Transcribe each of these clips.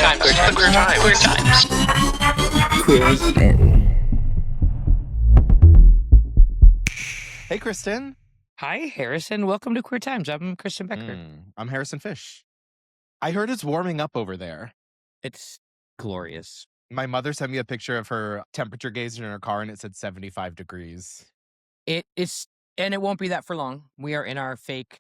time. Queer time. Queer times. Kristen. Hey, Kristen. Hi, Harrison. Welcome to Queer Times. I'm Kristen Becker. I'm Harrison Fish. I heard it's warming up over there. It's glorious. My mother sent me a picture of her temperature gauge in her car, and it said 75 degrees. It is, and it won't be that for long. We are in our fake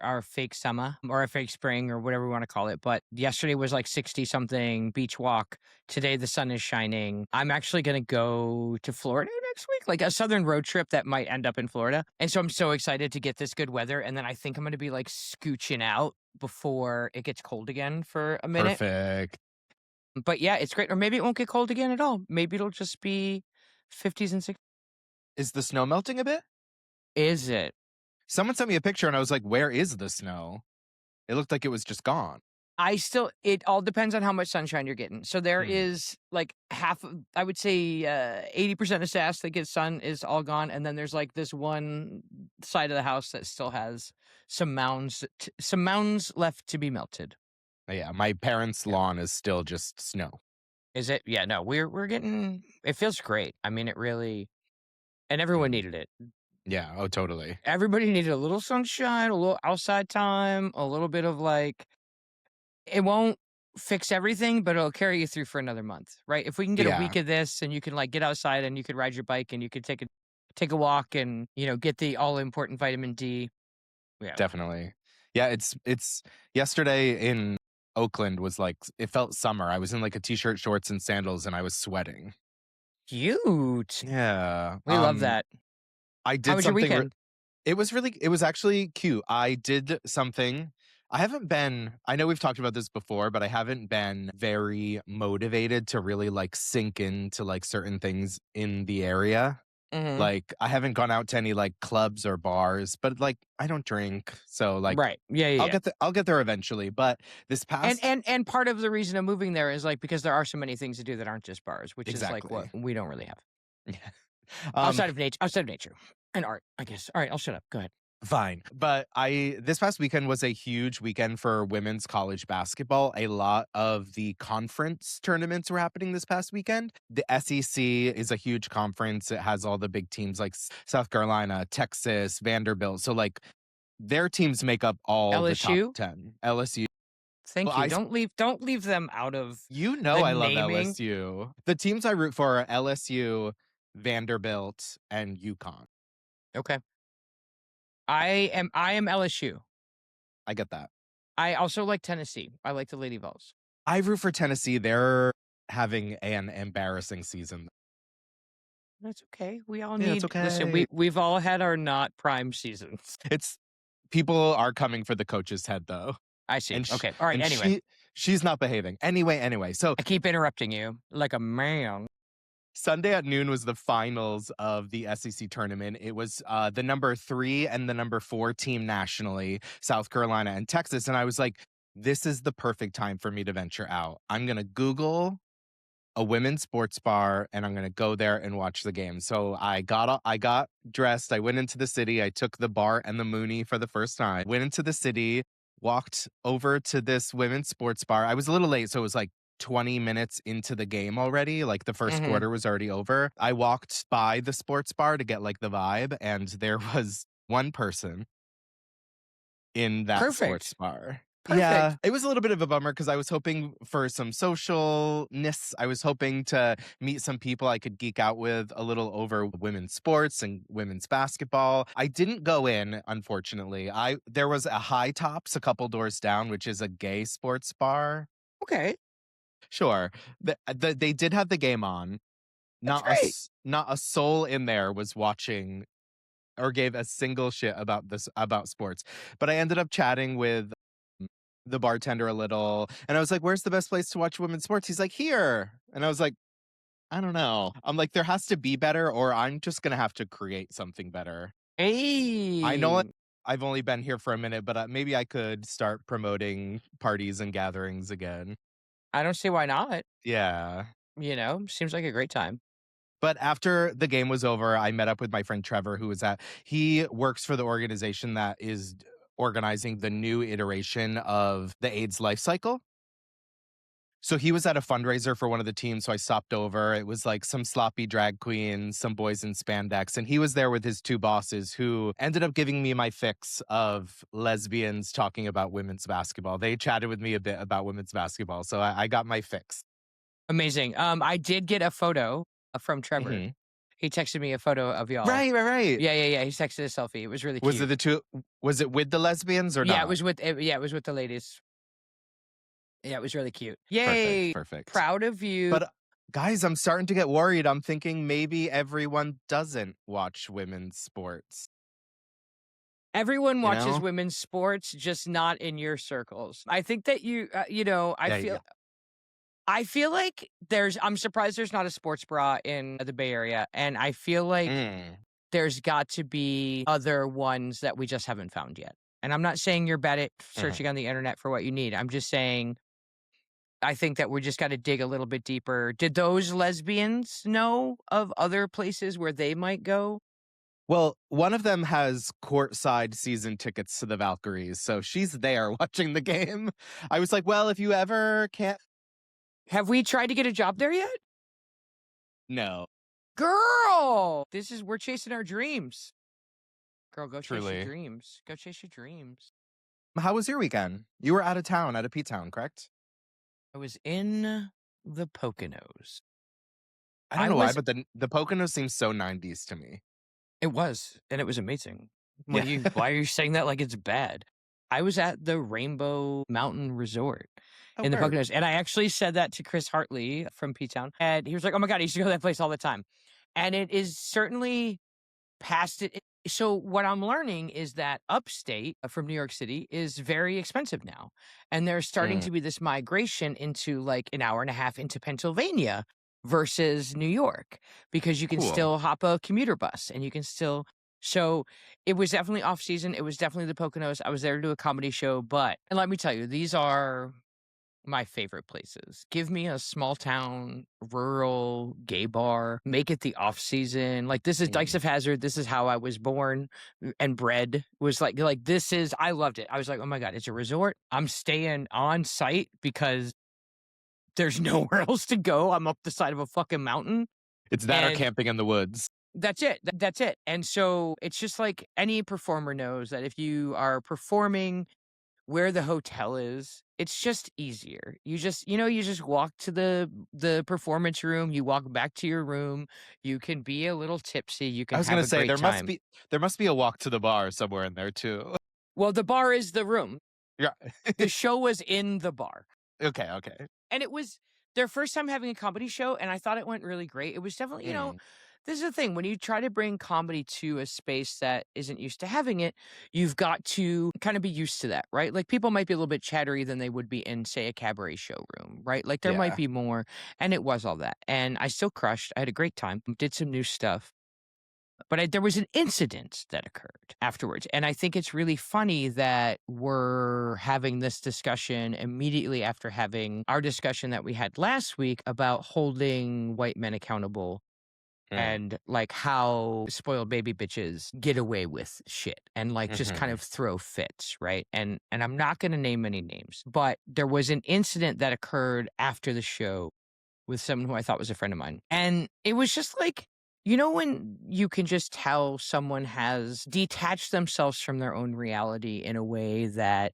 summer or our fake spring or whatever we want to call it. But yesterday was like 60 something beach walk. Today the sun is shining. I'm actually going to go to Florida next week, like a southern road trip that might end up in Florida. And so I'm so excited to get this good weather. And then I think I'm going to be like scooching out before it gets cold again for a minute. Perfect. But yeah, it's great. Or maybe it won't get cold again at all. Maybe it'll just be 50s and 60s. Is the snow melting a bit? Is it? Someone sent me a picture, and I was like, where is the snow? It looked like it was just gone. It all depends on how much sunshine you're getting. So there is like I would say 80% of SAS that gets sun is all gone. And then there's like this one side of the house that still has some mounds left to be melted. Yeah, my parents' lawn is still just snow. Is it? Yeah, no, we're getting, it feels great. I mean, it really, and everyone needed it. Yeah, oh, totally. Everybody needed a little sunshine, a little outside time, a little bit of like, it won't fix everything, but it'll carry you through for another month, right? If we can get a week of this and you can like get outside and you could ride your bike and you could take a walk and, get the all important vitamin D. Yeah. Definitely. Yeah, it's yesterday in Oakland was like, it felt summer. I was in like a t-shirt, shorts, and sandals, and I was sweating. Cute. Yeah. We love that. I did How was something. your weekend? It was actually cute. I did something. I know we've talked about this before, but I haven't been very motivated to really like sink into like certain things in the area. Mm-hmm. Like I haven't gone out to any like clubs or bars, but like I don't drink. So like, right. Yeah. I'll get there eventually. But this past and part of the reason of moving there is like because there are so many things to do that aren't just bars, which is like Exactly. what we don't really have. Yeah. outside of nature and art, I guess. All right, I'll shut up. Go ahead. Fine. But this past weekend was a huge weekend for women's college basketball. A lot of the conference tournaments were happening this past weekend. The SEC is a huge conference. It has all the big teams like South Carolina, Texas, Vanderbilt. So like their teams make up all LSU? the top 10. LSU. Thank you. Don't leave them out of I love naming. LSU. The teams I root for are LSU, Vanderbilt, and UConn. Okay. I am LSU. I get that. I also like Tennessee. I like the Lady Vols. I root for Tennessee. They're having an embarrassing season. That's okay. We all need. It's okay. Listen, we've all had our not prime seasons. People are coming for the coach's head though. I see. Okay. All right. Anyway, she's not behaving. Anyway. So I keep interrupting you like a man. Sunday at noon was the finals of the SEC tournament. It was the number 3 and the number 4 team nationally, South Carolina and Texas. And I was like, this is the perfect time for me to venture out. I'm going to Google a women's sports bar and I'm going to go there and watch the game. So I got dressed. I went into the city. I took the bar and the Mooney for the first time. Went into the city, walked over to this women's sports bar. I was a little late, so it was like 20 minutes into the game already. Like the first quarter was already over. I walked by the sports bar to get like the vibe, and there was one person in that sports bar. Perfect. Yeah, it was a little bit of a bummer because I was hoping for some socialness. I was hoping to meet some people I could geek out with a little over women's sports and women's basketball. I didn't go in, unfortunately. There was a High Tops a couple doors down, which is a gay sports bar. Okay. Sure. They did have the game on. Not a soul in there was watching or gave a single shit about sports. But I ended up chatting with the bartender a little, and I was like, where's the best place to watch women's sports? He's like, here. And I was like, I don't know. I'm like, there has to be better, or I'm just gonna have to create something better. Hey, I know I've only been here for a minute, but maybe I could start promoting parties and gatherings again. I don't see why not. Yeah. Seems like a great time. But after the game was over, I met up with my friend Trevor, he works for the organization that is organizing the new iteration of the AIDS life cycle. So he was at a fundraiser for one of the teams, so I stopped over. It was like some sloppy drag queens, some boys in spandex, and he was there with his two bosses who ended up giving me my fix of lesbians talking about women's basketball. They chatted with me a bit about women's basketball, so I got my fix. Amazing. I did get a photo from Trevor. Mhm. He texted me a photo of y'all. Right. Yeah. He texted a selfie. It was really Was cute. it the two? Was it with the lesbians or Yeah, not? it was with the ladies. Yeah, it was really cute. Yay! Perfect. Proud of you. But guys, I'm starting to get worried. I'm thinking maybe everyone doesn't watch women's sports. Everyone watches know? women's sports, just not in your circles. I think that I feel like I'm surprised there's not a sports bra in the Bay Area, and I feel like there's got to be other ones that we just haven't found yet. And I'm not saying you're bad at searching on the internet for what you need. I'm just saying I think that we just got to dig a little bit deeper. Did those lesbians know of other places where they might go? Well, one of them has courtside season tickets to the Valkyries, so she's there watching the game. I was like, well, if you ever can't. Have we tried to get a job there yet? No. Girl, we're chasing our dreams. Girl, go chase Truly. your dreams. Go chase your dreams. How was your weekend? You were out of town, out of P-Town, correct? I was in the Poconos. I don't know why, but the Poconos seems so 90s to me. It was, and it was amazing. Yeah. Why are you saying that like it's bad? I was at the Rainbow Mountain Resort in the word. Poconos, and I actually said that to Chris Hartley from P-Town, and he was like, "Oh my God, I used to go to that place all the time," and it is certainly past it. So what I'm learning is that upstate from New York City is very expensive now, and there's starting to be this migration into like an hour and a half into Pennsylvania versus New York, because you can Cool. still hop a commuter bus and you can still. So it was definitely off season. It was definitely the Poconos. I was there to do a comedy show, and let me tell you, these are my favorite places. Give me a small town, rural gay bar. Make it the off season. Like, this is Dykes of Hazzard. This is how I was born and bred. Was like this is. I loved it. I was like, oh my God, it's a resort. I'm staying on site because there's nowhere else to go. I'm up the side of a fucking mountain. It's that or camping in the woods. That's it. That's it. And so it's just like any performer knows that if you are performing where the hotel is, it's just easier. You just walk to the performance room, you walk back to your room, you can be a little tipsy, you can I was have going a to say great time. there must be a walk to the bar somewhere in there too. Well, the bar is the room. Yeah. The show was in the bar. Okay. And it was their first time having a comedy show, and I thought it went really great. It was definitely, this is the thing. When you try to bring comedy to a space that isn't used to having it, you've got to kind of be used to that, right? Like, people might be a little bit chattery than they would be in, say, a cabaret showroom, right? Like, there might be more, and it was all that. And I still crushed. I had a great time, did some new stuff. But there was an incident that occurred afterwards. And I think it's really funny that we're having this discussion immediately after having our discussion that we had last week about holding white men accountable and like how spoiled baby bitches get away with shit and like just kind of throw fits, right? And I'm not going to name any names, but there was an incident that occurred after the show with someone who I thought was a friend of mine. And it was just like, when you can just tell someone has detached themselves from their own reality in a way that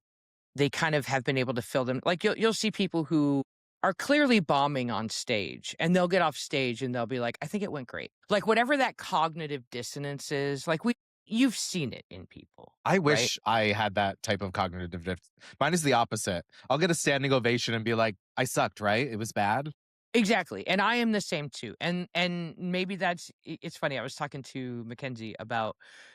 they kind of have been able to fill them. Like, you'll see people who are clearly bombing on stage, and they'll get off stage and they'll be like, I think it went great. Like, whatever that cognitive dissonance is, like, you've seen it in people. I wish I had that type of cognitive dissonance. Mine is the opposite. I'll get a standing ovation and be like, I sucked, right? It was bad. Exactly. And I am the same too. And maybe it's funny. I was talking to Mackenzie about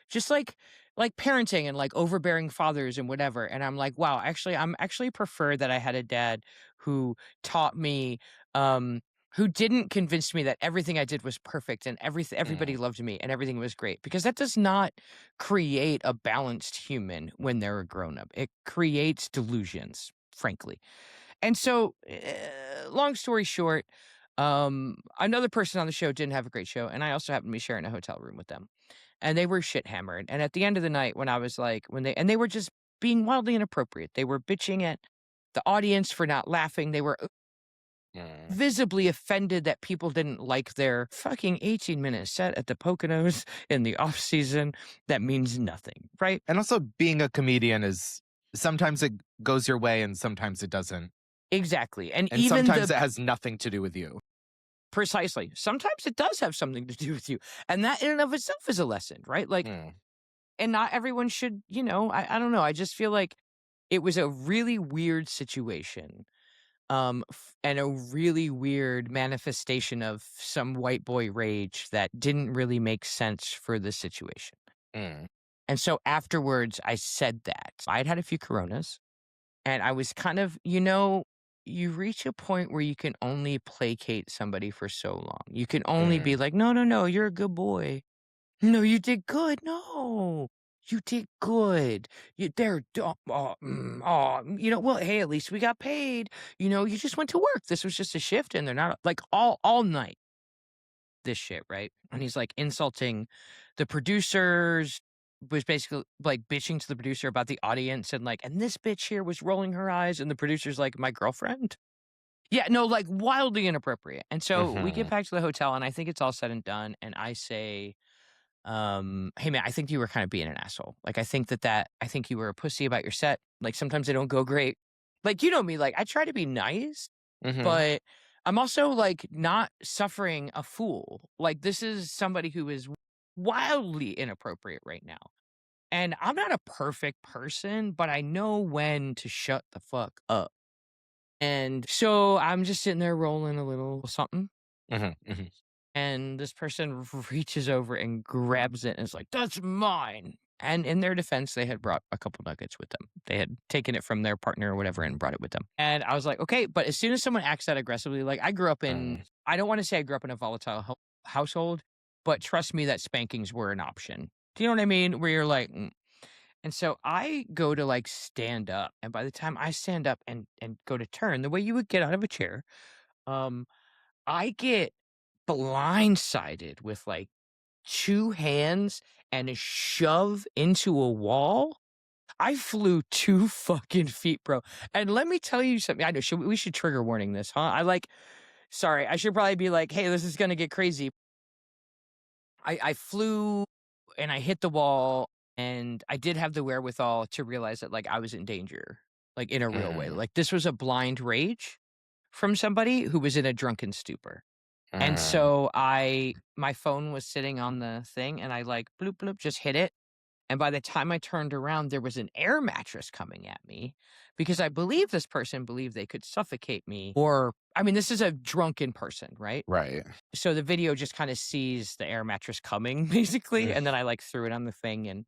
just like parenting and like overbearing fathers and whatever. And I'm like, wow, I'm actually prefer that I had a dad who taught me, who didn't convince me that everything I did was perfect and everybody loved me and everything was great, because that does not create a balanced human when they're a grown up. It creates delusions, frankly. And so, long story short, another person on the show didn't have a great show, and I also happened to be sharing a hotel room with them. And they were shit hammered. And at the end of the night, when I was like, they were just being wildly inappropriate. They were bitching at the audience for not laughing. They were visibly offended that people didn't like their fucking 18-minute set at the Poconos in the off season. That means nothing, right? And also being a comedian is sometimes it goes your way and sometimes it doesn't. Exactly. And And even sometimes it has nothing to do with you. precisely. Sometimes it does have something to do with you. And that in and of itself is a lesson, right? Like, and not everyone should, I don't know. I just feel like it was a really weird situation. And a really weird manifestation of some white boy rage that didn't really make sense for the situation. And so afterwards, I said that. I'd had a few Coronas, and I was kind of, you reach a point where you can only placate somebody for so long. You can only be like, no, you're a good boy. No, you did good. No, you did good. Well, hey, at least we got paid. You just went to work. This was just a shift, and they're not like all night. This shit, right? And he's like insulting the producers, was basically like bitching to the producer about the audience, and this bitch here was rolling her eyes, and the producer's like, my girlfriend. Yeah, no, like wildly inappropriate. And so we get back to the hotel, and I think it's all said and done, and I say, hey man, I think you were kind of being an asshole. Like, I think I think you were a pussy about your set. Like, sometimes they don't go great. Like, you know me, like I try to be nice, but I'm also like not suffering a fool. Like, this is somebody who is wildly inappropriate right now. And I'm not a perfect person, but I know when to shut the fuck up. And so I'm just sitting there rolling a little something. And this person reaches over and grabs it and is like, that's mine. And in their defense, they had brought a couple nuggets with them. They had taken it from their partner or whatever and brought it with them. And I was like, okay, but as soon as someone acts that aggressively, like I grew up in, I don't want to say I grew up in a volatile household, but trust me that spankings were an option. Do you know what I mean? Where you're like, And so I go to like stand up. And by the time I stand up and go to turn, the way you would get out of a chair, I get blindsided with like 2 hands and a shove into a wall. I flew 2 fucking feet, bro. And let me tell you something. I know we should trigger warning this, huh? Sorry, I should probably be like, hey, this is gonna get crazy. I flew and I hit the wall, and I did have the wherewithal to realize that like I was in danger, like in a real way. Like, this was a blind rage from somebody who was in a drunken stupor. And so my phone was sitting on the thing, and I like bloop bloop just hit it. And by the time I turned around, there was an air mattress coming at me because I believe this person believed they could suffocate me. Or, I mean, this is a drunken person, right? Right. So the video just kind of sees the air mattress coming, basically. And then I like threw it on the thing, and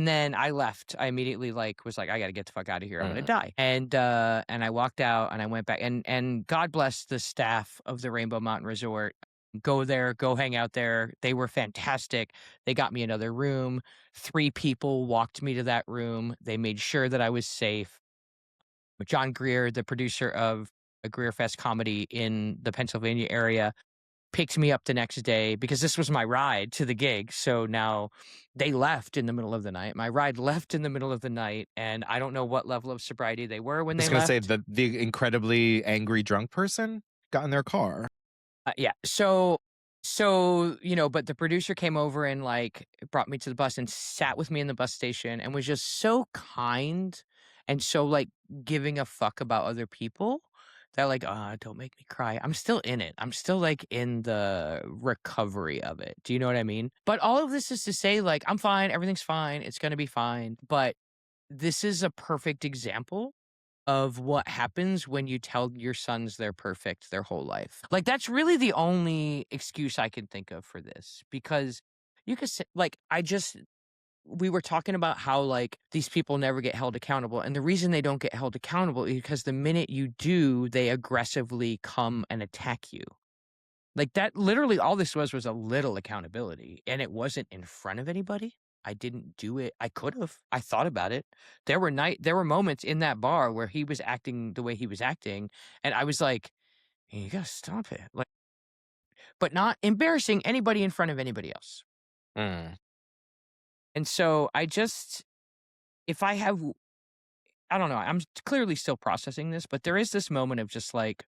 then I left. I immediately was like, I got to get the fuck out of here. I'm going to die. And I walked out, and I went back, and God bless the staff of the Rainbow Mountain Resort. Go there, go hang out there. They were fantastic. They got me another room. 3 people walked me to that room. They made sure that I was safe. John Greer, the producer of a Greer Fest comedy in the Pennsylvania area, picked me up the next day because this was my ride to the gig. So now they left in the middle of the night. My ride left in the middle of the night, and I don't know what level of sobriety they were when they left. I was going to say the incredibly angry drunk person got in their car. Yeah. So, but the producer came over and like brought me to the bus and sat with me in the bus station and was just so kind and so like giving a fuck about other people that like, don't make me cry. I'm still in it. I'm still like in the recovery of it. Do you know what I mean? But all of this is to say like, I'm fine. Everything's fine. It's going to be fine. But this is a perfect example of what happens when you tell your sons they're perfect their whole life. Like, that's really the only excuse I can think of for this, because you could say, like, we were talking about how like these people never get held accountable. And the reason they don't get held accountable is because the minute you do, they aggressively come and attack you. Like, that literally all this was a little accountability, and it wasn't in front of anybody. I didn't do it. I could have. I thought about it. There were moments in that bar where he was acting the way he was acting, and I was like, you gotta stop it. Like, but not embarrassing anybody in front of anybody else. And so I don't know, I'm clearly still processing this, but there is this moment of just like,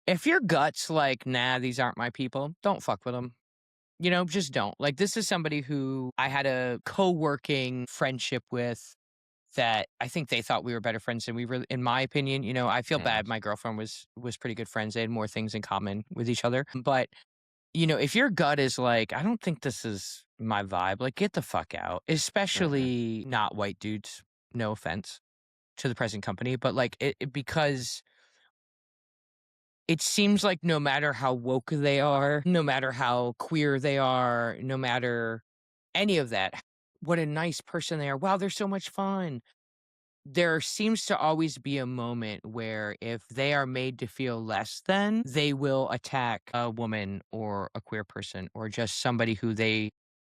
If your gut's like, nah, these aren't my people, don't fuck with them. You know, just don't. Like, this is somebody who I had a co-working friendship with that I think they thought we were better friends than we were, in my opinion. You know, I feel bad. My girlfriend was pretty good friends. They had more things in common with each other. But, you know, if your gut is like, I don't think this is my vibe, like, get the fuck out. Especially not white dudes. No offense to the present company, but like because it seems like no matter how woke they are, no matter how queer they are, no matter any of that, what a nice person they are. Wow, they're so much fun. There seems to always be a moment where if they are made to feel less than, they will attack a woman or a queer person or just somebody who they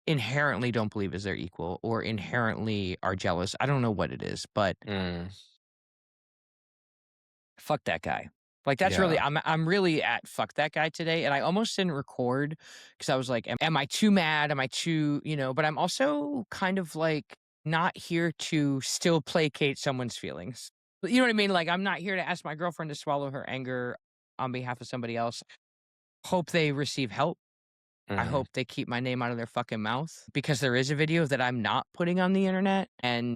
inherently don't believe is their equal or inherently are jealous. I don't know what it is, but fuck that guy. Like, that's really, Yeah. I'm really at fuck that guy today. And I almost didn't record because I was like, am I too mad? Am I too, you know, but I'm also kind of like not here to still placate someone's feelings. You know what I mean? Like, I'm not here to ask my girlfriend to swallow her anger on behalf of somebody else. Hope they receive help. I hope they keep my name out of their fucking mouth because there is a video that I'm not putting on the internet. And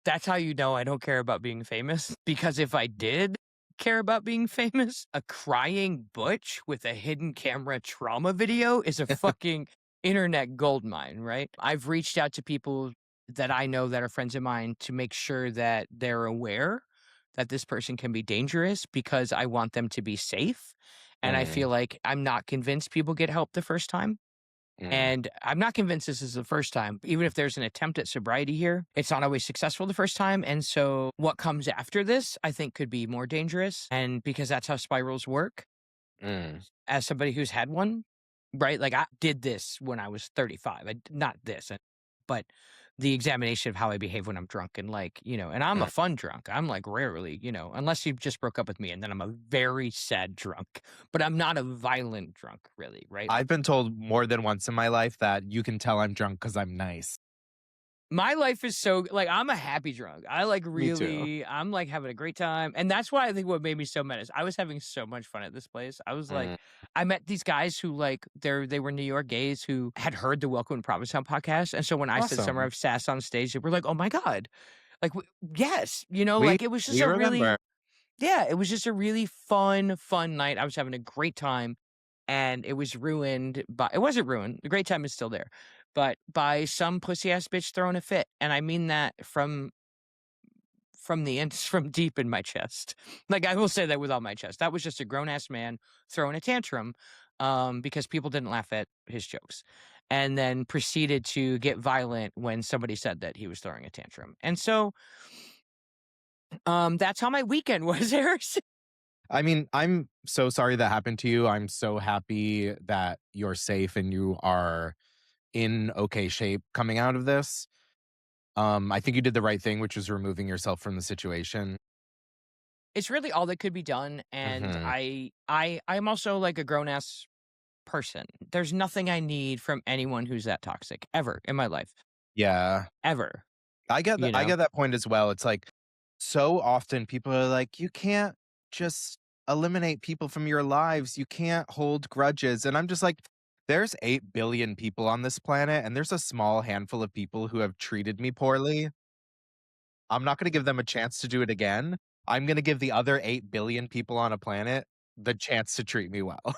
that's how you know I don't care about being famous. Because if I did care about being famous, a crying butch with a hidden camera trauma video is a fucking internet goldmine, right? I've reached out to people that I know that are friends of mine to make sure that they're aware that this person can be dangerous because I want them to be safe. And I feel like I'm not convinced people get help the first time. And I'm not convinced this is the first time. Even if there's an attempt at sobriety here, it's not always successful the first time. And so what comes after this, I think, could be more dangerous. And because that's how spirals work, as somebody who's had one, right? Like, I did this when I was 35. Not this, but the examination of how I behave when I'm drunk. And like, you know, and I'm a fun drunk. I'm like rarely, you know, unless you just broke up with me and then I'm a very sad drunk, but I'm not a violent drunk really, right? I've been told more than once in my life that you can tell I'm drunk because I'm nice. My life is so, like, I'm a happy drunk. I like Me too. I'm like having a great time. And that's why I think what made me so mad is I was having so much fun at this place. I was like, I met these guys who like, they were New York gays who had heard the Welcome to Provincetown podcast. And so when I said Summer Awesome. of Sass on stage, they were like, oh my God. Like, yes, you know, We like it was just we a really, remember. yeah, it was just a really fun night. I was having a great time. And it was ruined by, it wasn't ruined. The great time is still there, but by some pussy ass bitch throwing a fit. And I mean that from from deep in my chest. Like, I will say that with all my chest. That was just a grown ass man throwing a tantrum because people didn't laugh at his jokes. And then proceeded to get violent when somebody said that he was throwing a tantrum. And so that's how my weekend was, Harrison. I mean, I'm so sorry that happened to you. I'm so happy that you're safe and you are in okay shape coming out of this. I think you did the right thing, which was removing yourself from the situation. It's really all that could be done. And Mhm. I'm also like a grown ass person. There's nothing I need from anyone who's that toxic ever in my life. Yeah. Ever. I get that You I know? get that point as well. It's like so often people are like, you can't just eliminate people from your lives. You can't hold grudges. And I'm just like, there's 8 billion people on this planet, and there's a small handful of people who have treated me poorly. I'm not gonna give them a chance to do it again. I'm gonna give the other 8 billion people on a planet the chance to treat me well.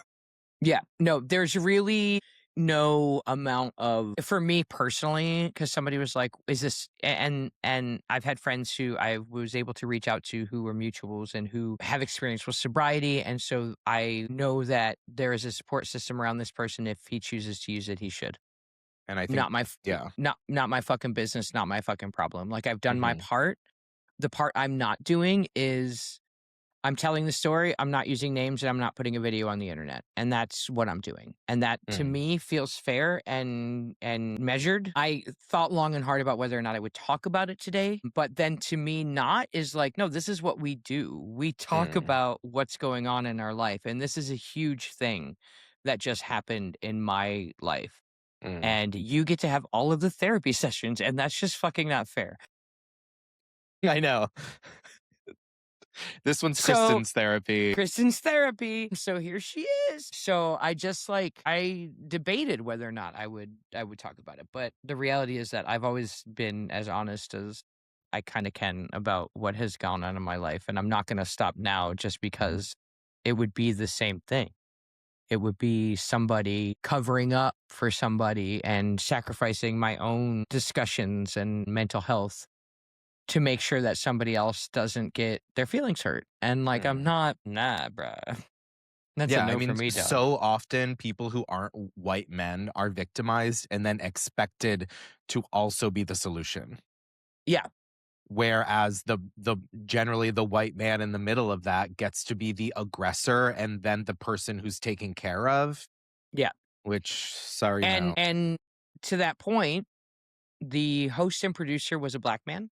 Yeah. No, there's really no amount of, for me personally, because somebody was like, is this, and I've had friends who I was able to reach out to who were mutuals and who have experience with sobriety. And so I know that there is a support system around this person. If he chooses to use it, he should. And I think Not my yeah. not my fucking business, not my fucking problem. Like, I've done my Mhm. part. The part I'm not doing is I'm telling the story, I'm not using names, and I'm not putting a video on the internet. And that's what I'm doing. And that to Mm. me feels fair and measured. I thought long and hard about whether or not I would talk about it today, but then to me not is like, no, this is what we do. We talk Mm. about what's going on in our life, and this is a huge thing that just happened in my life. Mm. And you get to have all of the therapy sessions, and that's just fucking not fair. I know. This one's So Kristen's therapy. Kristen's therapy. So here she is. So I just I debated whether or not I would talk about it. But the reality is that I've always been as honest as I kind of can about what has gone on in my life. And I'm not going to stop now just because it would be the same thing. It would be somebody covering up for somebody and sacrificing my own discussions and mental health to make sure that somebody else doesn't get their feelings hurt. And I'm not, nah, bruh. That's a Yeah, I no for mean, me, dog. so often people who aren't white men are victimized and then expected to also be the solution. Yeah. Whereas the generally the white man in the middle of that gets to be the aggressor and then the person who's taken care of. Yeah. Which, sorry, no. And to that point, the host and producer was a black man.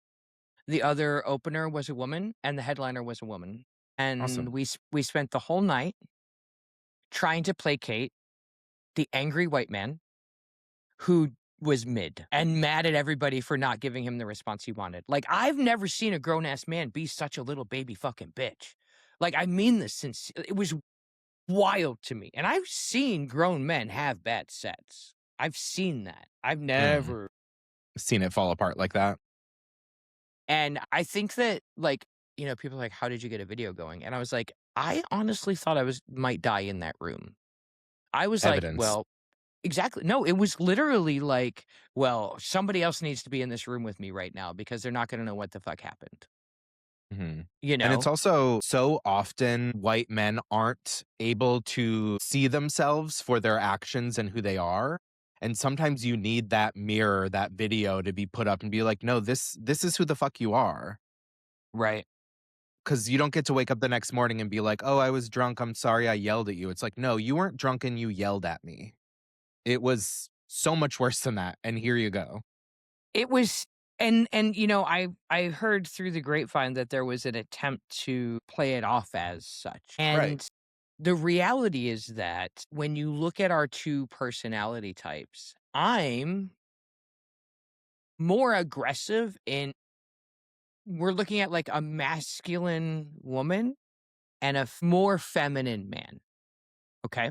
The other opener was a woman, and the headliner was a woman. And Awesome. we spent the whole night trying to placate the angry white man who was mid and mad at everybody for not giving him the response he wanted. I've never seen a grown-ass man be such a little baby fucking bitch. I mean this since it was wild to me. And I've seen grown men have bad sets. I've seen that. I've never Seen it fall apart like that. And I think that people are like, how did you get a video going? And I was like, I honestly thought I might die in that room. I was Evidence. like, well, exactly. No, it was literally like, well, somebody else needs to be in this room with me right now because they're not going to know what the fuck happened. Mm-hmm. You know? And it's also so often white men aren't able to see themselves for their actions and who they are. And sometimes you need that mirror, that video to be put up and be like, no, this is who the fuck you are. Right. Because you don't get to wake up the next morning and be like, oh, I was drunk. I'm sorry I yelled at you. It's like, no, you weren't drunk and you yelled at me. It was so much worse than that. And here you go. It was and I heard through the grapevine that there was an attempt to play it off as such. And Right. the reality is that when you look at our two personality types, I'm more aggressive we're looking at a masculine woman and a more feminine man. Okay.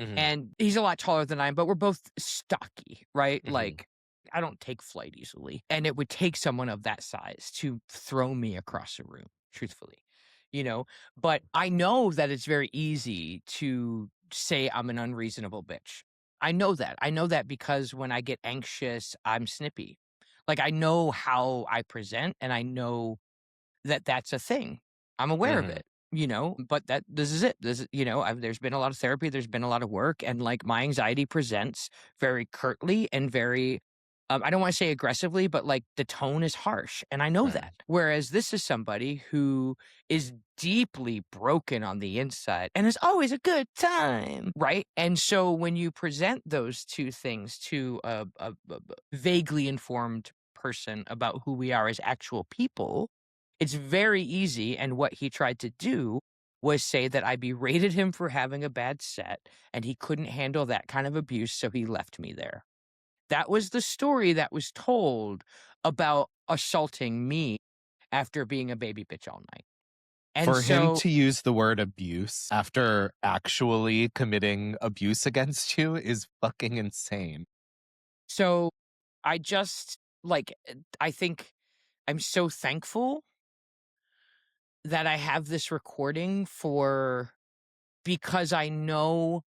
Mhm. And he's a lot taller than I am, but we're both stocky, right? Mhm. I don't take flight easily. And it would take someone of that size to throw me across a room, truthfully, But I know that it's very easy to say I'm an unreasonable bitch. I know that. I know that because when I get anxious, I'm snippy. I know how I present and I know that that's a thing. I'm aware of Mhm. it, but this is it. There's been a lot of therapy, there's been a lot of work, and my anxiety presents very curtly and very, I don't want to say aggressively, but the tone is harsh. And I know Right. that. Whereas this is somebody who is deeply broken on the inside and is always a good time. Right. And so when you present those two things to a vaguely informed person about who we are as actual people, it's very easy, and what he tried to do was say that I berated him for having a bad set, and he couldn't handle that kind of abuse, so he left me there. That was the story that was told about assaulting me after being a baby bitch all night. And For him so to use the word abuse after actually committing abuse against you is fucking insane. so I just, I think I'm so thankful that I have this recording because I know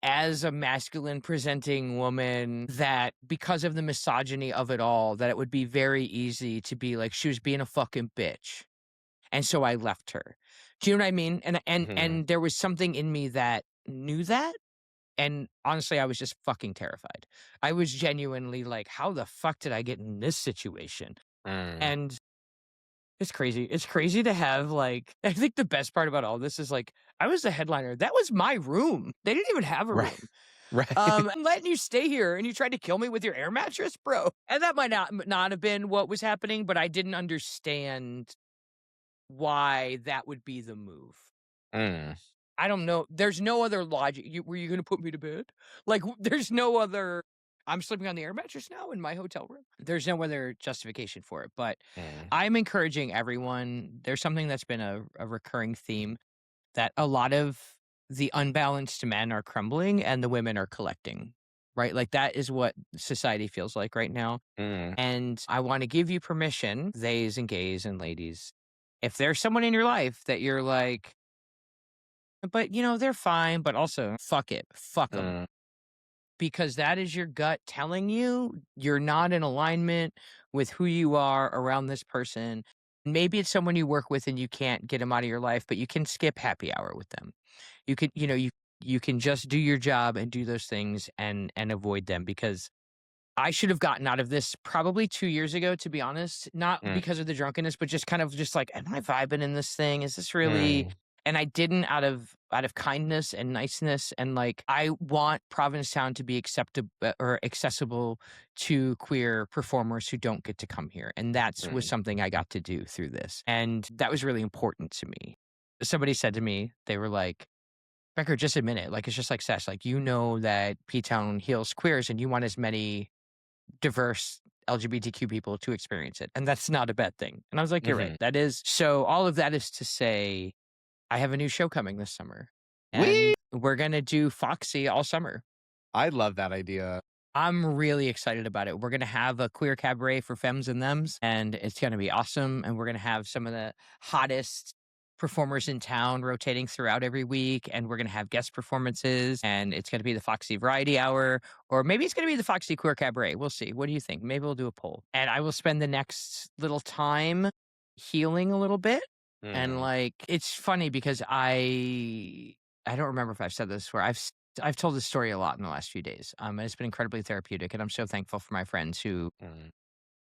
as a masculine presenting woman that because of the misogyny of it all, that it would be very easy to be like, she was being a fucking bitch. And so I left her. Do you know what I mean? And there was something in me that knew that. And honestly, I was just fucking terrified. I was genuinely like, how the fuck did I get in this situation? And it's crazy. It's crazy to have I think the best part about all this is I was the headliner. That was my room. They didn't even have a room. Right. I'm letting you stay here and you tried to kill me with your air mattress, bro. And that might not have been what was happening, but I didn't understand why that would be the move. I don't know. There's no other logic. Were you going to put me to bed? There's no other I'm sleeping on the air mattress now in my hotel room. There's no other justification for it. But Mm. I'm encouraging everyone. There's something that's been a recurring theme that a lot of the unbalanced men are crumbling and the women are collecting, right? Like that is what society feels like right now. Mm. And I want to give you permission, theys and gays and ladies, if there's someone in your life that you're like, but they're fine, but also fuck it, fuck them. Mm. Because that is your gut telling you you're not in alignment with who you are around this person. Maybe it's someone you work with and you can't get them out of your life, but you can skip happy hour with them. You can, you can just do your job and do those things and avoid them, because I should have gotten out of this probably 2 years ago, to be honest, not Mm. because of the drunkenness, but just kind of just like, am I vibing in this thing? Is this really? Mm. And I didn't out of kindness and niceness. And like, I want Provincetown to be acceptable or accessible to queer performers who don't get to come here. And that's was something I got to do through this. And that was really important to me. Somebody said to me, they were like, Becker, just admit it. Like, it's just like sex. Like, that P-Town heals queers and you want as many diverse LGBTQ people to experience it. And that's not a bad thing. And I was like, you're right. That is. So all of that is to say, I have a new show coming this summer. And we're going to do Foxy all summer. I love that idea. I'm really excited about it. We're going to have a queer cabaret for femmes and thems, and it's going to be awesome. And we're going to have some of the hottest performers in town rotating throughout every week, and we're going to have guest performances, and it's going to be the Foxy Variety Hour, or maybe it's going to be the Foxy Queer Cabaret. We'll see. What do you think? Maybe we'll do a poll. And I will spend the next little time healing a little bit. And like, it's funny because I don't remember if I've said this before. I've told this story a lot in the last few days. And it's been incredibly therapeutic, and I'm so thankful for my friends who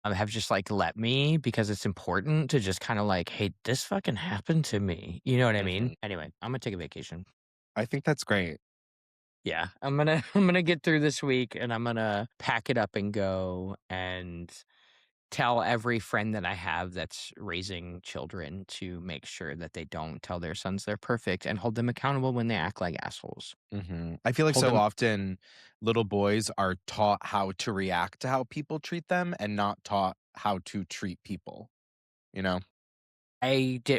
have just like let me, because it's important to just kind of like, hey, this fucking happened to me. You know what I mean? Anyway, I'm gonna take a vacation. I think that's great. Yeah, I'm gonna get through this week, and I'm gonna pack it up and go and tell every friend that I have that's raising children to make sure that they don't tell their sons they're perfect, and hold them accountable when they act like assholes. I feel like Hold so them- often little boys are taught how to react to how people treat them and not taught how to treat people,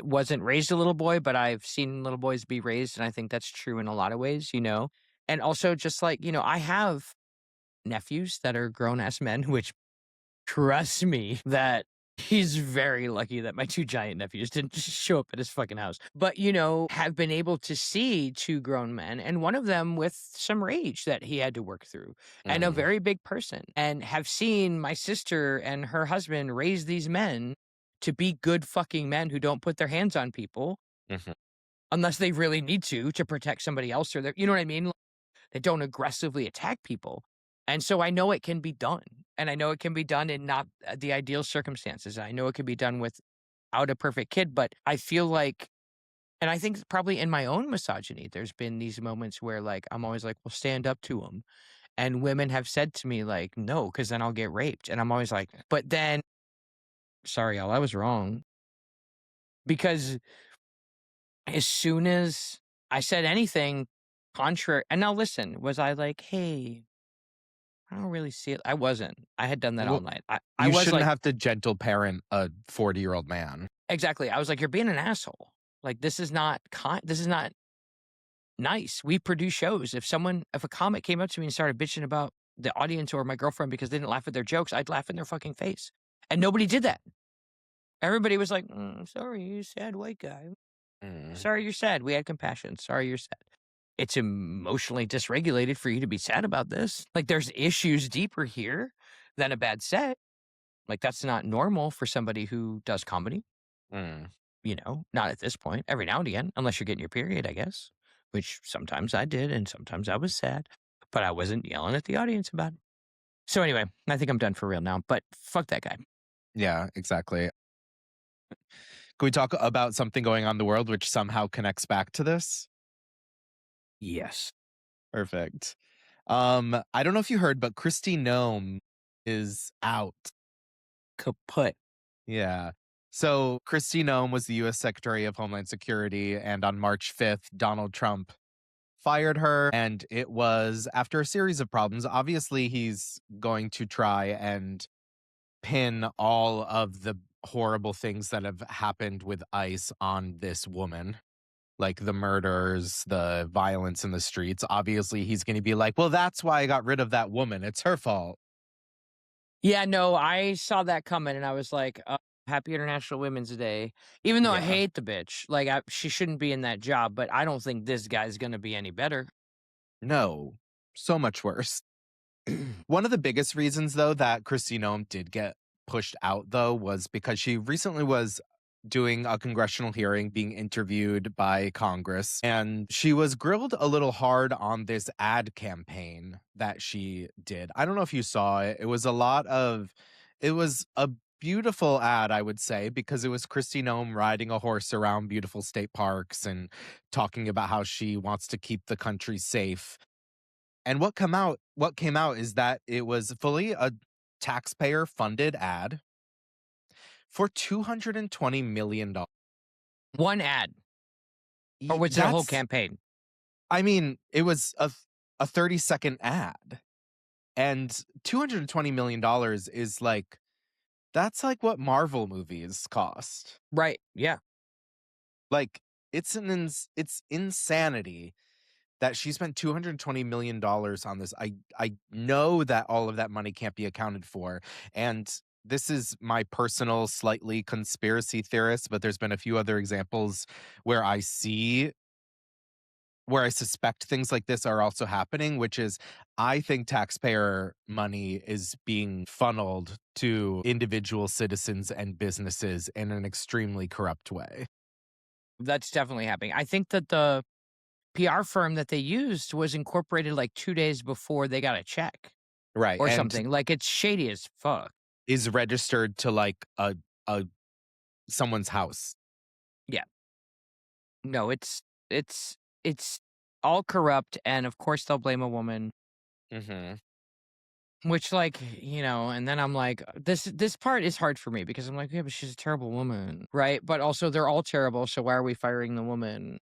wasn't raised a little boy, but I've seen little boys be raised, and I think that's true in a lot of ways, And also just like, I have nephews that are grown-ass men, which, trust me, that he's very lucky that my 2 giant nephews didn't just show up at his fucking house. But, have been able to see 2 grown men, and one of them with some rage that he had to work through, and a very big person, and have seen my sister and her husband raise these men to be good fucking men who don't put their hands on people unless they really need to protect somebody else, or you know what I mean? They don't aggressively attack people. And so I know it can be done. And I know it can be done in not the ideal circumstances. I know it can be done without a perfect kid, but I feel like, and I think probably in my own misogyny, there's been these moments where like, I'm always like, well, stand up to them. And women have said to me like, no, because then I'll get raped. And I'm always like, but then, sorry, y'all, I was wrong. Because as soon as I said anything contrary, and now listen, was I like, hey, I don't really see it. I wasn't. I had done that all night. I You was shouldn't like, have to gentle parent a 40-year-old man. exactly. I was like, you're being an asshole. Like, this is not nice. We produce shows. If a comic came up to me and started bitching about the audience or my girlfriend because they didn't laugh at their jokes, I'd laugh in their fucking face. And nobody did that. Everybody was like, sorry, you sad white guy. Sorry, you're sad. We had compassion. Sorry, you're sad. It's emotionally dysregulated for you to be sad about this. Like, there's issues deeper here than a bad set. Like, that's not normal for somebody who does comedy. Not at this point. Every now and again, unless you're getting your period, I guess, which sometimes I did, and sometimes I was sad, but I wasn't yelling at the audience about it. So anyway, I think I'm done for real now, but fuck that guy. Yeah, exactly. Can we talk about something going on in the world which somehow connects back to this? Yes. Perfect. I don't know if you heard, but Kristi Noem is out. Kaput. Yeah. So Kristi Noem was the U.S. Secretary of Homeland Security, and on March 5th, Donald Trump fired her. And it was after a series of problems. Obviously, he's going to try and pin all of the horrible things that have happened with ICE on this woman, like the murders, the violence in the streets. Obviously, he's going to be like, well, that's why I got rid of that woman. It's her fault. Yeah, no, I saw that coming and I was like, happy International Women's Day. Even though I Yeah. hate the bitch, like she shouldn't be in that job, but I don't think this guy's going to be any better. No, so much worse. One of the biggest reasons, though, that Kristi Noem did get pushed out, though, was because she recently was doing a congressional hearing, being interviewed by Congress, and she was grilled a little hard on this ad campaign that she did. I don't know if you saw it. It was a beautiful ad, I would say, because it was Kristi Noem riding a horse around beautiful state parks and talking about how she wants to keep the country safe. And what came out is that it was fully a taxpayer-funded ad for $220 million. One ad, or was it a whole campaign? I mean, it was a 30-second ad. And $220 million is like, that's like what Marvel movies cost. Right, yeah. Like, it's insanity that she spent $220 million on this. I know that all of that money can't be accounted for. And this is my personal, slightly conspiracy theorist, but there's been a few other examples where I suspect things like this are also happening, which is I think taxpayer money is being funneled to individual citizens and businesses in an extremely corrupt way. That's definitely happening. I think that the PR firm that they used was incorporated like 2 days before they got a check. Right. Or and something. Like, it's shady as fuck. Is registered to like a someone's house. Yeah. No, it's all corrupt, and of course they'll blame a woman. Which, like, and then I'm like, this part is hard for me because I'm like, yeah, but she's a terrible woman, right? But also they're all terrible, so why are we firing the woman?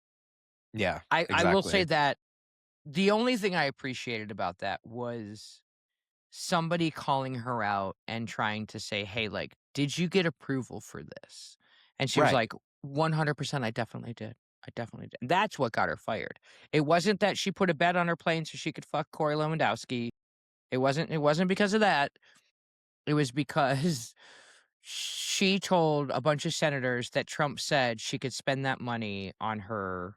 Yeah, I will say that the only thing I appreciated about that was somebody calling her out and trying to say, hey, like, did you get approval for this? And she was Right. like, 100%, I definitely did. I definitely did. That's what got her fired. It wasn't that she put a bet on her plane so she could fuck Corey Lewandowski. It wasn't because of that. It was because she told a bunch of senators that Trump said she could spend that money on her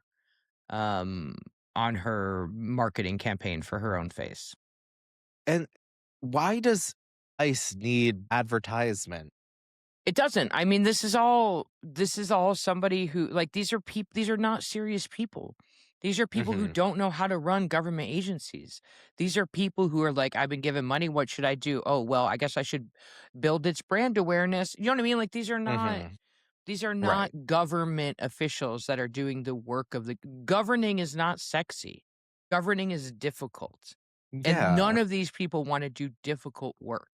marketing campaign for her own face. And why does ICE need advertisement? It doesn't. I mean, this is all somebody who, like, these are not serious people. These are people who don't know how to run government agencies. These are people who are like, I've been given money. What should I do? Oh, well, I guess I should build its brand awareness. You know what I mean? Like, these are not government officials that are doing the work of governing is not sexy. Governing is difficult. Yeah. And none of these people want to do difficult work.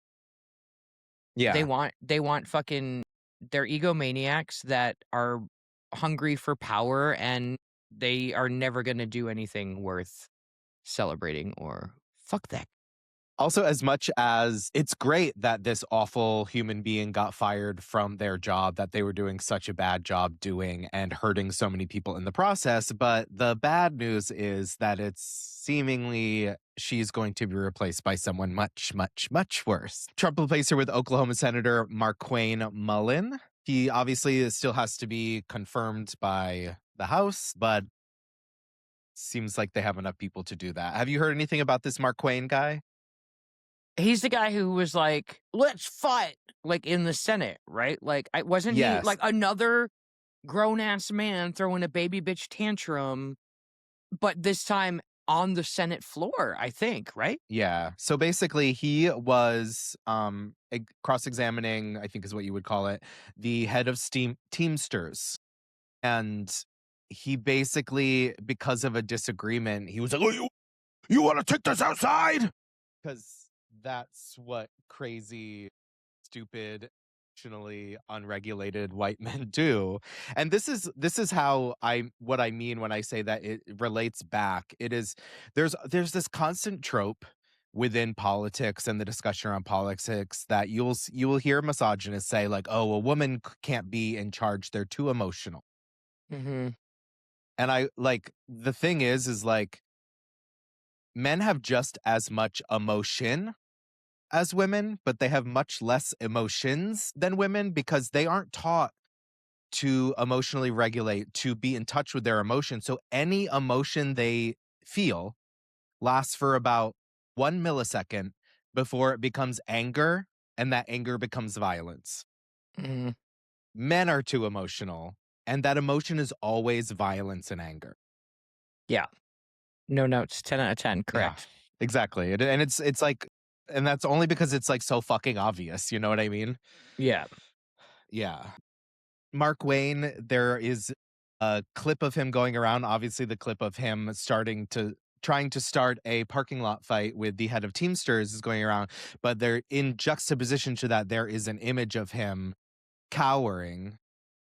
Yeah. They want fucking, they're egomaniacs that are hungry for power, and they are never going to do anything worth celebrating or fuck that. Also, as much as it's great that this awful human being got fired from their job that they were doing such a bad job doing and hurting so many people in the process, but the bad news is that it's seemingly she's going to be replaced by someone much, much, much worse. Trump replaced her with Oklahoma Senator Markwayne Mullin. He obviously still has to be confirmed by the House, but seems like they have enough people to do that. Have you heard anything about this Markwayne guy? He's the guy who was like, let's fight, like, in the Senate, right? Like, wasn't he like another grown-ass man throwing a baby bitch tantrum, but this time on the Senate floor, I think, right? Yeah. So basically he was cross-examining, I think is what you would call it, the head of Teamsters. And he basically, because of a disagreement, he was like, oh, you want to take this outside? Because that's what crazy, stupid emotionally unregulated white men do. And this is how what I mean when I say that it relates back. It is there's this constant trope within politics and the discussion around politics that you will hear misogynists say like, oh, a woman can't be in charge, they're too emotional. Mm-hmm. And I like the thing is like men have just as much emotion as women, but they have much less emotions than women because they aren't taught to emotionally regulate, to be in touch with their emotions. So any emotion they feel lasts for about 1 millisecond before it becomes anger, and that anger becomes violence. Mm-hmm. Men are too emotional, and that emotion is always violence and anger. Yeah. No notes. 10 out of 10. Correct. Yeah, exactly. And it's like, and that's only because it's like so fucking obvious. You know what I mean? Yeah. Yeah. Markwayne, there is a clip of him going around, obviously the clip of him trying to start a parking lot fight with the head of Teamsters is going around, but there in juxtaposition to that there is an image of him cowering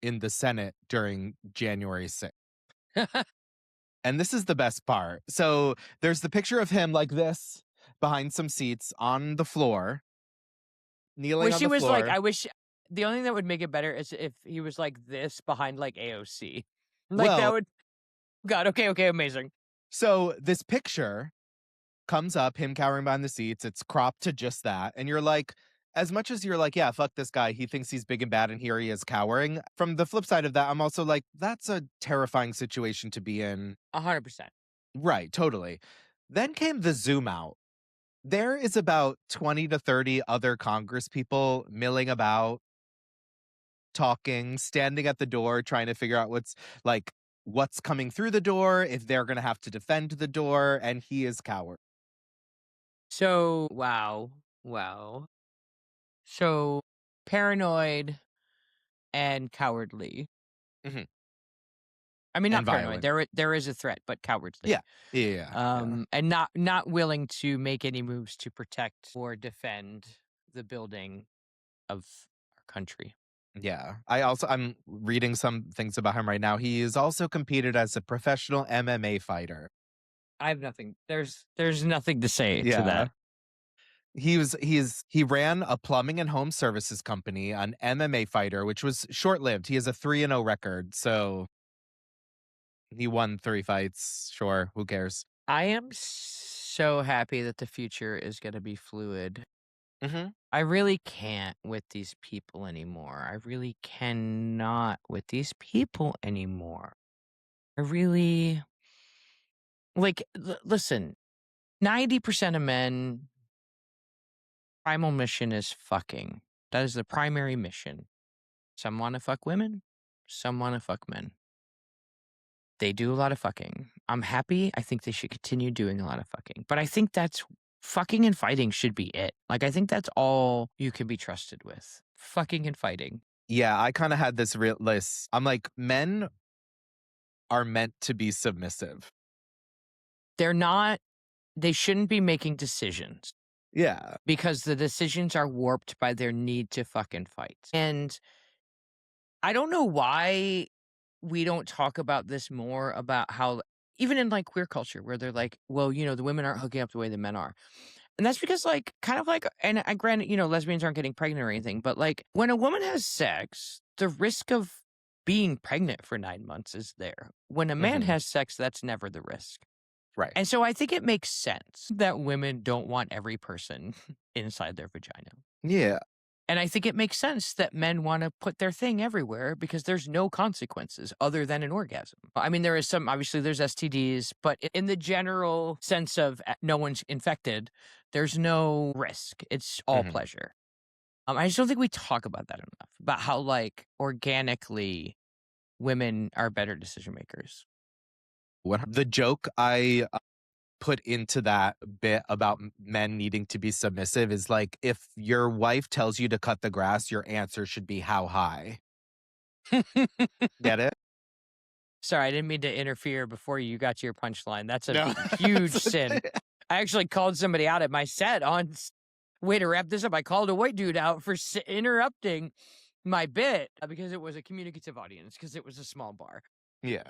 in the Senate during January 6th. And this is the best part. So there's the picture of him like this behind some seats on the floor, kneeling Wish on he the was floor. like, I wish the only thing that would make it better is if he was like this behind like AOC. Like that Well, would, God, okay, amazing. so this picture comes up, him cowering behind the seats. It's cropped to just that. And you're like, as much as you're like, yeah, fuck this guy. He thinks he's big and bad, and here he is cowering. From the flip side of that, I'm also like, that's a terrifying situation to be in. 100%. Right, totally. Then came the zoom out. There is about 20 to 30 other Congress people milling about, talking, standing at the door, trying to figure out what's coming through the door, if they're going to have to defend the door, and he is cowering. So, wow. So, paranoid and cowardly. Mhm. I mean, not And paranoid. violent. There is a threat, but cowardly. Yeah. Yeah. And not willing to make any moves to protect or defend the building of our country. Yeah. I'm reading some things about him right now. He is also competed as a professional MMA fighter. I have nothing. There's nothing to say to Yeah. that. He ran a plumbing and home services company, an MMA fighter, which was short-lived. He has a 3-0 record, so he won 3 fights. Sure, who cares? I am so happy that the future is going to be fluid. Mm-hmm. I really can't with these people anymore. I really cannot with these people anymore. I really like listen, 90% of men primal mission is fucking. That is the primary mission. Some want to fuck women, some want to fuck men. They do a lot of fucking. I'm happy. I think they should continue doing a lot of fucking. But I think that's fucking and fighting should be it. Like I think that's all you can be trusted with. Fucking and fighting. Yeah, I kind of had this real list. I'm like, men are meant to be submissive. They're not, they shouldn't be making decisions. Yeah. Because the decisions are warped by their need to fucking fight. And I don't know why we don't talk about this more, about how, even in like queer culture, where they're like, well, the women aren't hooking up the way the men are. And that's because like, kind of like, and I granted, lesbians aren't getting pregnant or anything, but like when a woman has sex, the risk of being pregnant for 9 months is there. When a man has sex, that's never the risk. Right. And so I think it makes sense that women don't want every person inside their vagina. Yeah. And I think it makes sense that men want to put their thing everywhere because there's no consequences other than an orgasm. I mean, there is some, obviously there's STDs, but in the general sense of no one's infected, there's no risk. It's all pleasure. I just don't think we talk about that enough, about how like organically women are better decision makers. The joke I put into that bit about men needing to be submissive is like, if your wife tells you to cut the grass, your answer should be how high. Get it? Sorry, I didn't mean to interfere before you got to your punchline. That's a No. huge sin. I actually called somebody out at my set on way to wrap this up. I called a white dude out for interrupting my bit because it was a communicative audience, because it was a small bar. Yeah.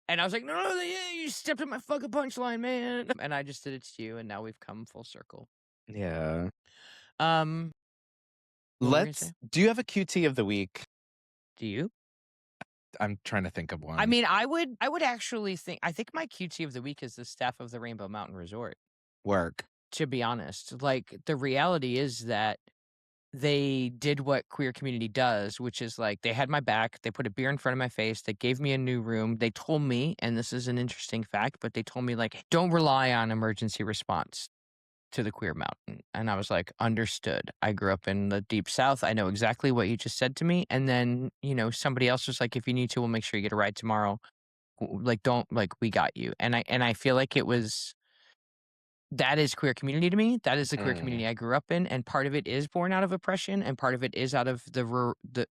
And I was like, no, you stepped on my fucking punchline, man. And I just did it to you, and now we've come full circle. Yeah. What were you gonna say? Do you have a QT of the week? Do you? I'm trying to think of one. I mean, I would actually think, I think my QT of the week is the staff of the Rainbow Mountain Resort, Work. to be honest. Like, the reality is that they did what queer community does, which is like, they had my back, they put a beer in front of my face, they gave me a new room, they told me, and this is an interesting fact, but they told me, like, don't rely on emergency response to the queer mountain. And I was like, understood. I grew up in the deep South. I know exactly what you just said to me. And then, somebody else was like, if you need to, we'll make sure you get a ride tomorrow. Like, don't, like, we got you. And I feel like that is queer community to me. That is the queer community I grew up in, and part of it is born out of oppression, and part of it is out of the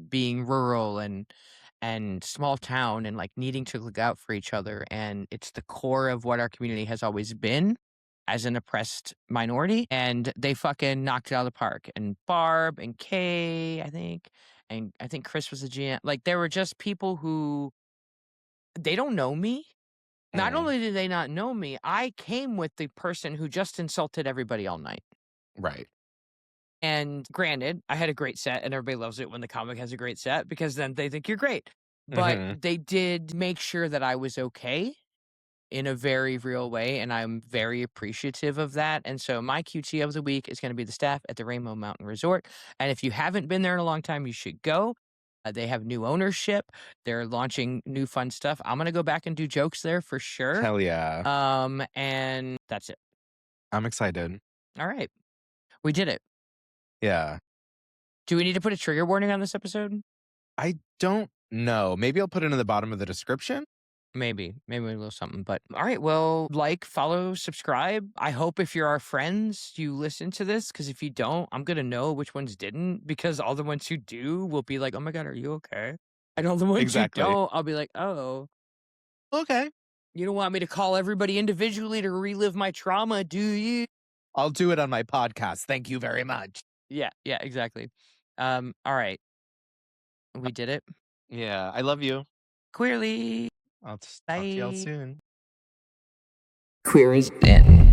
being rural and small town, and like needing to look out for each other. And it's the core of what our community has always been as an oppressed minority. And they fucking knocked it out of the park. And Barb and Kay, and I think Chris was the GM. Like, there were just people who, they don't know me. Not only did they not know me, I came with the person who just insulted everybody all night. Right. And granted, I had a great set, and everybody loves it when the comic has a great set, because then they think you're great. But they did make sure that I was okay in a very real way, and I'm very appreciative of that. And so my QT of the week is going to be the staff at the Rainbow Mountain Resort. And if you haven't been there in a long time, you should go. They have new ownership. They're launching new fun stuff. I'm going to go back and do jokes there for sure. Hell yeah. And that's it. I'm excited. All right. We did it. Yeah. Do we need to put a trigger warning on this episode? I don't know. Maybe I'll put it in the bottom of the description. Maybe a little something. But all right, well, like, follow, subscribe. I hope if you're our friends, you listen to this, because if you don't, I'm going to know which ones didn't, because all the ones who do will be like, oh my God, are you okay? And all the ones who don't, I'll be like, oh. Okay. You don't want me to call everybody individually to relive my trauma, do you? I'll do it on my podcast. Thank you very much. Yeah, exactly. All right. We did it. Yeah, I love you. Queerly. I'll talk to y'all soon. Queer is in.